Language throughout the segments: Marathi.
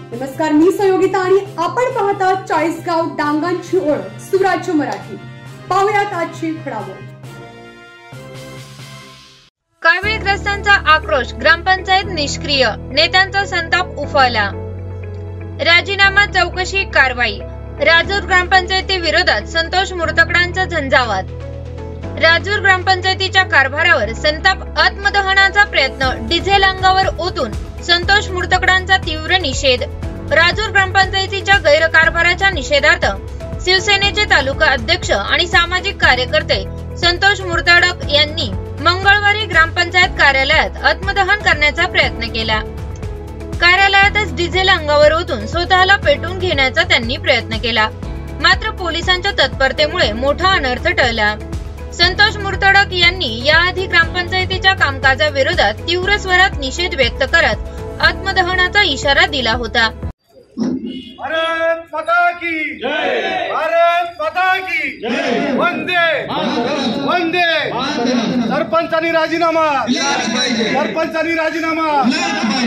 नमस्कार, मी सहयोगिता आणि आपण पाहता चाळीसगाव डांगांची ओळख सुराज्य मराठी। पाहुयात आजची घडामोड। कावीळग्रस्तांचा आक्रोश, ग्रामपंचायत निष्क्रिय, नेत्यांचा संताप उफाळला। राजीनामा चौकशी कारवाई, राजूर ग्रामपंचायतीविरोधात संतोष मुर्तकडांचा झंझावात। राजूर ग्रामपंचायतीच्या कारभारावर संताप, आत्मदहनाचा प्रयत्न, डिझेल अंगावर ओतून संतोष मुर्तकडांचा तीव्र निषेध। राजूर ग्रामपंचायतीच्या गैरकारभाराच्या निषेधार्थ शिवसेनेचे तालुका अध्यक्ष आणि सामाजिक कार्यकर्ते संतोष मुर्तडक यांनी मंगळवारी ग्रामपंचायत कार्यालयात आत्मदहन करण्याचा प्रयत्न केला। कार्यालयातच डिझेल अंगावर ओतून स्वतःला पेटवून घेण्याचा त्यांनी प्रयत्न केला, मात्र पोलिसांच्या तत्परतेमुळे मोठा अनर्थ टळला। संतोष मुर्तडक यांनी याआधी ग्रामपंचायतीच्या कामकाजाविरोधात तीव्र स्वरात निषेध व्यक्त करत आत्मदहनाचा इशारा दिला होता। भारत माता की जय, भारत माता की जय, वंदे वंदे। सरपंचांनी राजीनामा, सरपंचांनी राजीनामा,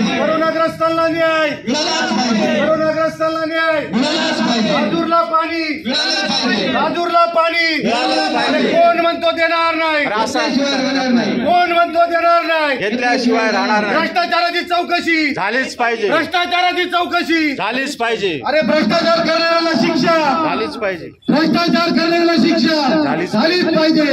कोरोनाग्रस्तांना न्याय, कोरोनाग्रस्तांना न्याय, राजूरला पाणी, राजूरला पाणी। कोण म्हणतो देणार नाही, कोण म्हणतो देणार नाही, घेतल्याशिवाय राहणार नाही। भ्रष्टाचाराची चौकशी झालीच पाहिजे, भ्रष्टाचाराची चौकशी झालीच पाहिजे। अरे भ्रष्टाचार करणाऱ्याला शिक्षा झालीच पाहिजे, भ्रष्टाचार करणाऱ्याला शिक्षा झालीच पाहिजे।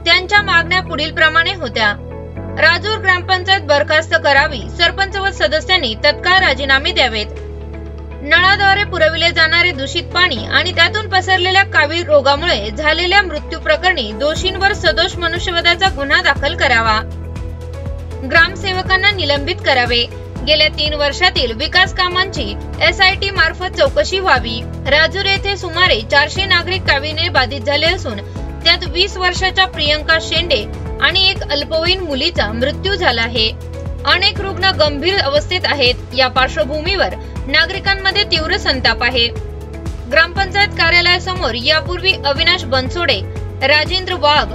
त्यांच्या मागण्या पुढील प्रमाणे होत्या। राजूर ग्रामपंचायत बरखास्त करावी, सरपंच व सदस्यांनी तत्काळ राजीनामे द्यावेत, नळाद्वारे पुरविले जाणारे दूषित पाणी आणि त्यातून पसरलेल्या कावीळ रोगामुळे झालेल्या मृत्यू प्रकरणी दोषींवर सदोष मनुष्यवधाचा गुन्हा दाखल करावा, ग्रामसेवकांना निलंबित करावे, गेल्या 3 वर्षातील विकास कामांची SIT मार्फत चौकशी व्हावी। राजूर येथे सुमारे 400 नागरिक कावीळने बाधित झाले असून त्यात 20 वर्षाच्या प्रियंका शेंडे आणि एक अल्पवयीन मुलीचा मृत्यू झाला आहे। अनेक रुग्ण गंभीर अवस्थेत आहेत। या पार्श्वभूमीवर नागरिकांमध्ये तीव्र संताप आहे। ग्रामपंचायत कार्यालयासमोर यापूर्वी अविनाश बनसोडे, राजेंद्र वाघ,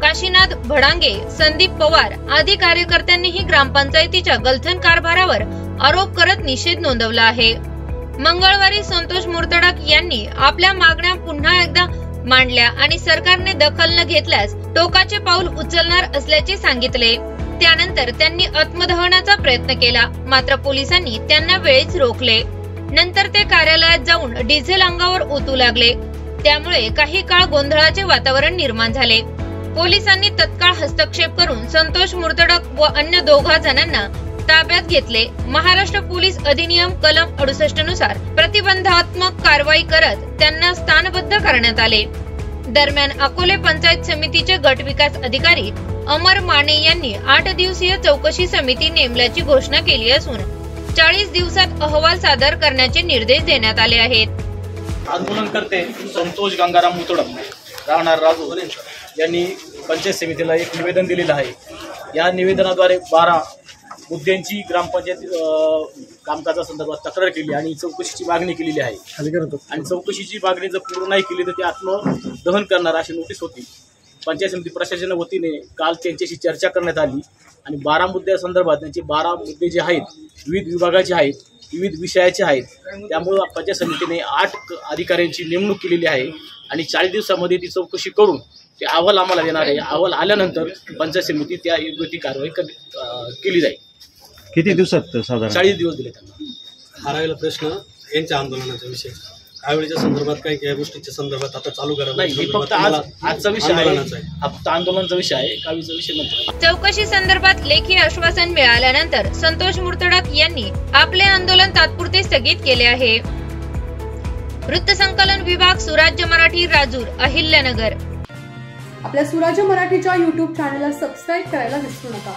काशीनाथ भडांगे, संदीप पवार आदी कार्यकर्त्यांनीही ग्रामपंचायतीच्या गलथन कारभारावर आरोप करत निषेध नोंदवला आहे। मंगळवारी संतोष मुर्तडक यांनी आपल्या मागण्या पुन्हा एकदा मांडल्या आणि सरकारने दखल न घेतल्यास टोकाचे पाऊल उचलणार असल्याचे सांगितले। त्यानंतर त्यांनी आत्मदहनाचा प्रयत्न केला, मात्र पोलिसांनी त्यांना वेळीच रोखले। नंतर ते कार्यालयात जाऊन डिझेल अंगावर ओतू लागले, त्यामुळे काही काळ गोंधळाचे वातावरण निर्माण झाले। पोलिसांनी तत्काळ हस्तक्षेप करून संतोष मुर्तडक व अन्य 2 जणांना ताब्यात घेतले। महाराष्ट्र पोलीस अधिनियम कलम 68 नुसार प्रतिबंधात्मक कारवाई करत त्यांना स्थानबद्ध करण्यात आले। दरम्यान अकोले पंचायत समितीचे गट विकास अधिकारी अमर माने यांनी 8 दिवसीय चौकशी समिती नेमल्याची घोषणा केली असून 40 दिवसात अहवाल सादर करण्याचे निर्देश देण्यात आले आहेत। आंदोलनकर्ते संतोष गंगाराम मुर्तडक राहणार राजूर यांनी पंचायत समितीला एक निवेदन दिलेलं आहे। या निवेदनाद्वारे 12 मुद्द्यांची ग्रामपंचायत कामकाजासंदर्भात तक्रार केली आणि चौकशीची मागणी केलेली आहे आणि चौकशीची मागणी जर पूर्ण नाही केली तर ते आत्मदहन करणार अशी नोटीस होती। पंचायत समिती प्रशासनाच्या वतीने काल त्यांच्याशी चर्चा करण्यात आली आणि 12 मुद्द्यासंदर्भात त्यांचे 12 मुद्दे जे आहेत विविध विभागाचे आहेत, विविध विषयाचे आहेत, त्यामुळे पंचायत समितीने 8 अधिकाऱ्यांची नेमणूक केलेली आहे आणि 40 दिवसामध्ये ती चौकशी करून ते अहवाल आम्हाला देणार आहे। अहवाल आल्यानंतर पंचायत समिती त्या योग्य ती कारवाई केली जाईल। किती दिवसात साधारण? 40 दिवस दिले त्यांना। हा राहिला प्रश्न यांच्या आंदोलनाचा विषय। कावेळीच्या संदर्भात काही या गोष्टीच्या संदर्भात आता चालू करा नाही, हे फक्त आजचा विषय आहे, हा फक्त आंदोलनाचा विषय आहे, कावीचा विषय नंतर. चौकशी संदर्भात लेखी आश्वासन मिळाल्यानंतर संतोष मुर्तडक यांनी आपले आंदोलन तात्पुरते स्थगित केले आहे. वृत्तसंकलन विभाग, सुराज्य मराठी, राजूर, अहिल्यानगर. आपल्या सुराज्य मराठीच्या YouTube चॅनलला सबस्क्राईब करायला विसरू नका.